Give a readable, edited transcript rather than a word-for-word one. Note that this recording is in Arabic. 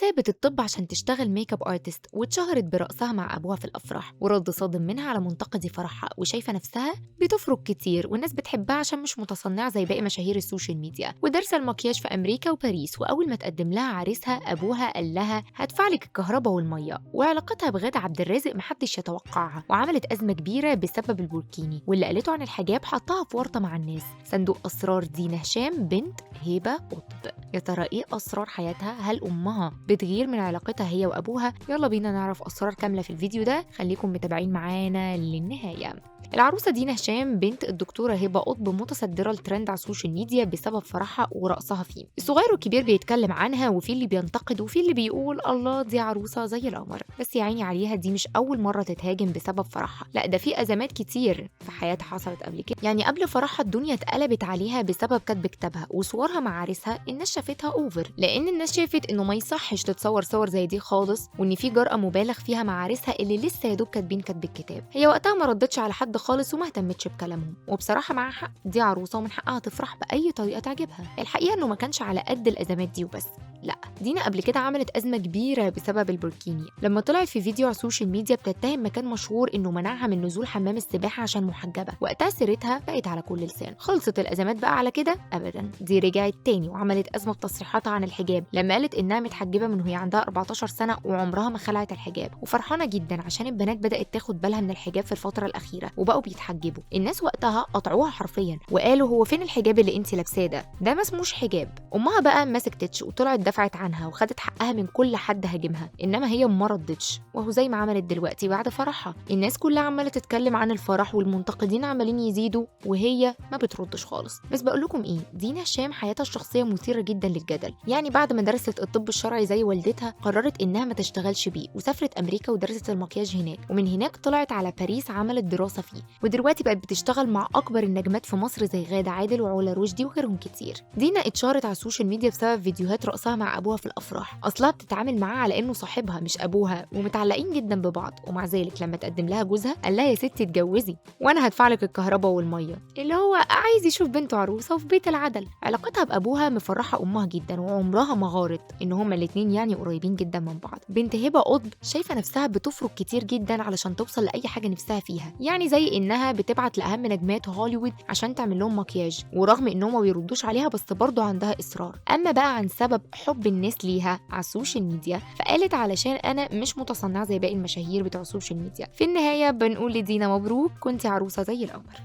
سابت الطب عشان تشتغل ميك اب ارتست واتشهرت برقصها مع ابوها في الافراح، ورد صادم منها على منتقدي فرحها وشايفه نفسها بتفرق كتير والناس بتحبها عشان مش متصنعه زي باقي مشاهير السوشيال ميديا. ودارسه المكياج في امريكا وباريس، واول ما تقدم لها عريسها ابوها قال لها هدفع لك الكهرباء والميه. وعلاقتها بغادة عبد الرازق محدش يتوقعها، وعملت ازمه كبيره بسبب البوركيني واللي قالته عن الحجاب حطها في ورطه مع الناس. صندوق اسرار دينا هشام بنت هبه قطب، يا ترى ايه اسرار حياتها؟ هل امها بتغير من علاقتها هي وابوها؟ يلا بينا نعرف اسرار كامله في الفيديو ده، خليكم متابعين معانا للنهايه. العروسه دينا هشام بنت الدكتوره هبه قطب متصدره الترند على السوشيال ميديا بسبب فرحها ورقصها فيه. الصغير والكبير بيتكلم عنها، وفي اللي بينتقد وفي اللي بيقول الله دي عروسه زي القمر. بس يا عيني عليها، دي مش اول مره تتهاجم بسبب فرحها، لا ده في ازمات كتير في حياتها حصلت قبل كده. يعني قبل فرحها الدنيا اتقلبت عليها بسبب كتب كتابها وصورها مع عريسها. الناس شافتها اوفر، لان الناس شافت انه ما يصحش تتصور صور زي دي خالص، وان في جرأة مبالغ فيها مع عريسها اللي لسه يا دوب كاتبين كتب الكتاب. هي وقتها ما ردتش على حد خالص وما اهتمتش بكلامهم، وبصراحه معاها حق، دي عروسه ومن حقها تفرح باي طريقه تعجبها. الحقيقه انه ما كانش على قد الازمات دي وبس، لا دينا قبل كده عملت أزمة كبيرة بسبب البوركيني لما طلعت في فيديو على السوشيال ميديا بتتهم مكان مشهور إنه منعها من نزول حمام السباحة عشان محجبة. وقتها سيرتها بقت على كل لسان. خلصت الأزمات بقى على كده؟ أبدا، دي رجعت تاني وعملت أزمة بتصريحاتها عن الحجاب لما قالت إنها متحجبة من وهي عندها 14 سنة وعمرها ما خلعت الحجاب، وفرحانة جدا عشان البنات بدأت تاخد بالها من الحجاب في الفترة الأخيرة وبقوا بيتحجبوا. الناس وقتها قطعوها حرفيا وقالوا هو فين الحجاب اللي انت لابساه ده ما اسموش حجاب. أمها بقى ما سكتتش وطلعت دفعت عنها وخدت حقها من كل حد هاجمها، انما هي ما ردتش، وهو زي ما عملت دلوقتي بعد فرحها. الناس كلها عماله تتكلم عن الفرح والمنتقدين عمالين يزيدوا وهي ما بتردش خالص. بس بقول لكم ايه، دينا هشام حياتها الشخصيه مثيره جدا للجدل. يعني بعد ما درست الطب الشرعي زي والدتها قررت انها ما تشتغلش بيه، وسافرت امريكا ودرست المكياج هناك، ومن هناك طلعت على باريس عملت دراسه فيه، ودلوقتي بقت بتشتغل مع اكبر النجمات في مصر زي غادة عادل وعلا رشدي وغيرهم كتير. دينا اتشهرت على السوشيال ميديا بسبب فيديوهات رقصها مع ابوها في الافراح. اصلها بتتعامل معاه على انه صاحبها مش ابوها، ومتعلقين جدا ببعض، ومع ذلك لما تقدم لها جوزها قال لها يا ستي اتجوزي وانا هدفع لك الكهرباء والميه، اللي هو عايز يشوف بنته عروسه وفي بيت العدل. علاقتها بابوها مفرحه امها جدا وعمرها ما غارت، ان هما الاتنين يعني قريبين جدا من بعض. بنت هبه قطب شايفه نفسها بتفرق كتير جدا علشان توصل لاي حاجه نفسها فيها، يعني زي انها بتبعت لاهم نجمات هوليوود عشان تعمل لهم مكياج، ورغم انهم ما بيردوش عليها بس برضه عندها اصرار. اما بقى عن سبب حب الناس ليها على السوشيال ميديا فقالت علشان انا مش متصنعه زي باقي المشاهير بتوع السوشيال ميديا. في النهايه بنقول لدينا مبروك، كنتي عروسه زي القمر.